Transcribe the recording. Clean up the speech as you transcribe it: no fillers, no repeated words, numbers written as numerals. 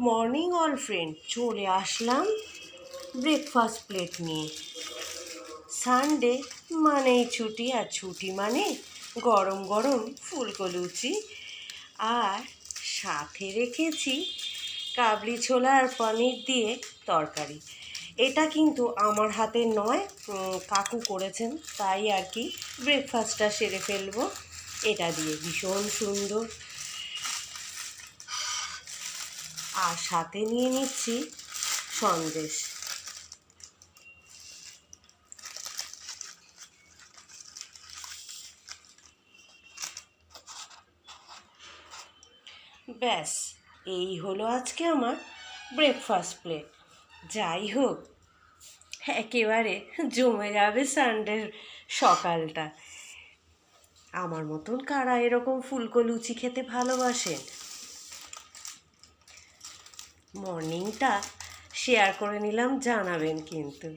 Morning all friend, চলে আসলাম breakfast plate নিয়ে। Sunday মানেই ছুটি, আর ছুটি মানে গরম গরম ফুলকো লুচি, আর সাথে রেখেছি কাবলি ছোলা আর পনির দিয়ে তরকারি। এটা কিন্তু আমার হাতের নয়, কাকু করেছেন, তাই আর কি ব্রেকফাস্টটা সেরে ফেলবো এটা দিয়ে। ভীষণ সুন্দর। আর সাথে নিয়ে নিচ্ছি সন্দেশ। ব্যাস, এই হলো আজকে আমার ব্রেকফাস্ট প্লেট। যাই হোক, একেবারে জমে যাবে সানডের সকালটা। আমার মতন কারা এরকম ফুলকো লুচি খেতে ভালোবাসেন? মর্নিংটা শেয়ার করে নিলাম, জানাবেন কিন্তু।